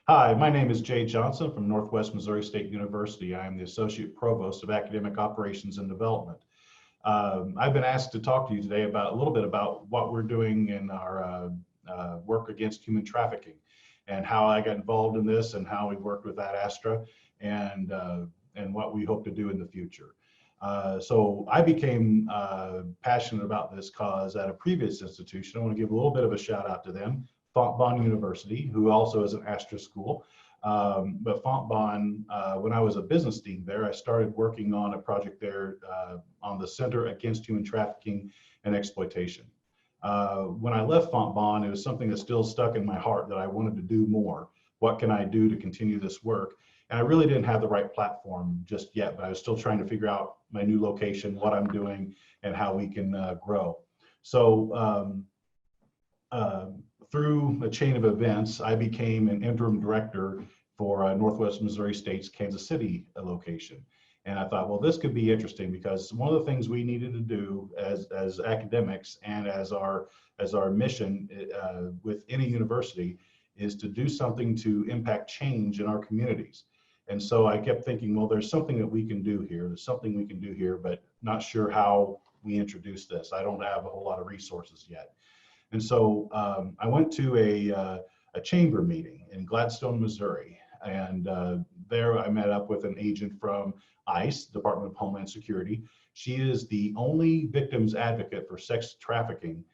Hi, my name is Jay Johnson from Northwest Missouri State University. I am the Associate Provost of Academic Operations and Development. I've been asked to talk to you today about a little bit about what we're doing in our work against human trafficking and how I got involved in this and how we worked with Ad Astra and what we hope to do in the future. So I became passionate about this cause at a previous institution. I want to give a little bit of a shout out to them, Fontbonne University, who also is an Astra school. But Fontbonne, when I was a business dean there, I started working on a project there on the Center Against Human Trafficking and Exploitation. When I left Fontbonne, it was something that still stuck in my heart that I wanted to do more. What can I do to continue this work? And I really didn't have the right platform just yet, but I was still trying to figure out my new location, what I'm doing, and how we can grow. So through a chain of events, I became an interim director for Northwest Missouri State's Kansas City location. And I thought, well, this could be interesting because one of the things we needed to do as academics and as our mission with any university is to do something to impact change in our communities. And so I kept thinking, well, there's something that we can do here. There's something we can do here, but not sure how we introduce this. I don't have a whole lot of resources yet. And so I went to a chamber meeting in Gladstone, Missouri. And there I met up with an agent from ICE, Department of Homeland Security. She is the only victims advocate for sex trafficking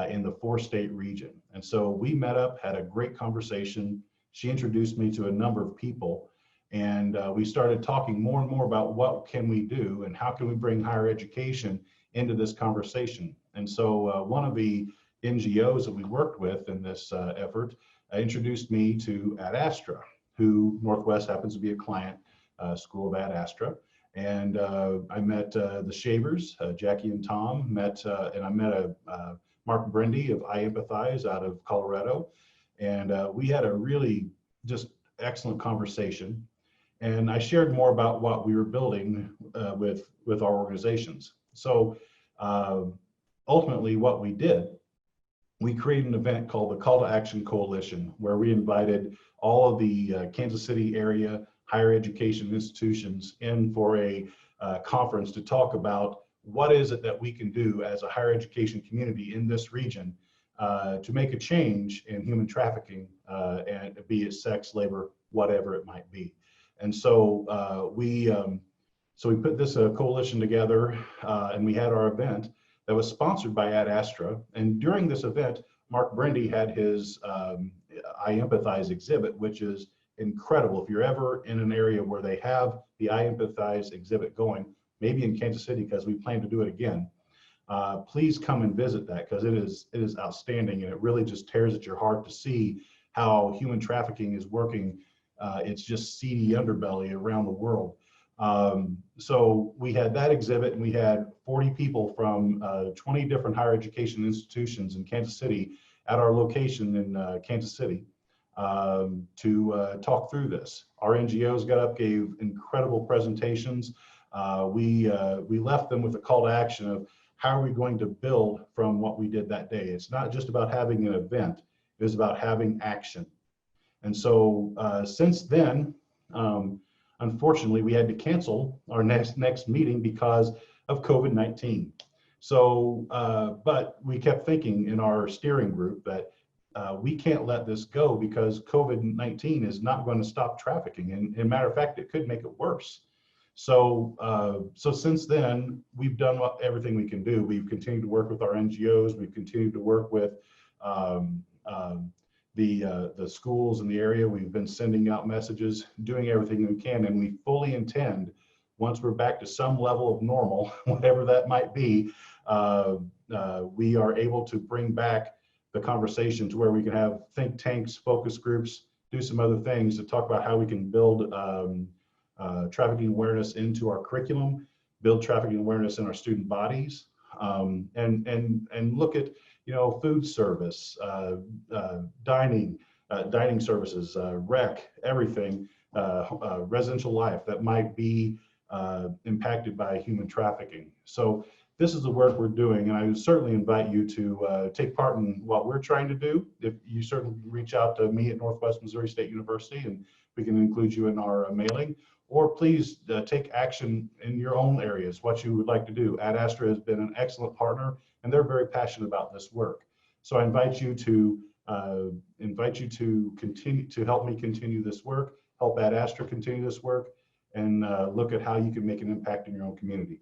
in the 4-state region. And so we met up, had a great conversation. She introduced me to a number of people. And we started talking more and more about what can we do and how can we bring higher education into this conversation. And so one of the NGOs that we worked with in this effort introduced me to Ad Astra, who Northwest happens to be a client school of Ad Astra. And I met the Shavers, Jackie and Tom, and I met Mark Brendy of I Empathize out of Colorado. And we had a really just excellent conversation. And I shared more about what we were building with our organizations. So ultimately what we did, we created an event called the Call to Action Coalition, where we invited all of the Kansas City area higher education institutions in for a conference to talk about what is it that we can do as a higher education community in this region to make a change in human trafficking, and be it sex, labor, whatever it might be. And so we put this coalition together, and we had our event that was sponsored by Ad Astra. And during this event, Mark Brendy had his I Empathize exhibit, which is incredible. If you're ever in an area where they have the I Empathize exhibit going, maybe in Kansas City, because we plan to do it again, please come and visit that, because it is outstanding, and it really just tears at your heart to see how human trafficking is working. It's just seedy underbelly around the world. So we had that exhibit, and we had 40 people from 20 different higher education institutions in Kansas City at our location in Kansas City to talk through this. Our NGOs got up, gave incredible presentations. We left them with a call to action of how are we going to build from what we did that day. It's not just about having an event, it was about having action. And so since then, unfortunately, we had to cancel our next meeting because of COVID-19. So, but we kept thinking in our steering group that we can't let this go, because COVID-19 is not going to stop trafficking. And as a matter of fact, it could make it worse. So, so since then, we've done everything we can do. We've continued to work with our NGOs. We've continued to work with the schools in the area. We've been sending out messages, doing everything we can, and we fully intend, once we're back to some level of normal, whatever that might be, we are able to bring back the conversation to where we can have think tanks, focus groups, do some other things to talk about how we can build trafficking awareness into our curriculum, build trafficking awareness in our student bodies, and look at, you know, food service, dining services, rec, everything, residential life that might be impacted by human trafficking. So this is the work we're doing, and I would certainly invite you to take part in what we're trying to do. If you certainly reach out to me at Northwest Missouri State University, and we can include you in our mailing, or please take action in your own areas, what you would like to do. Ad Astra has been an excellent partner, and they're very passionate about this work. So I invite you to continue to help me continue this work, help Ad Astra continue this work, and look at how you can make an impact in your own community.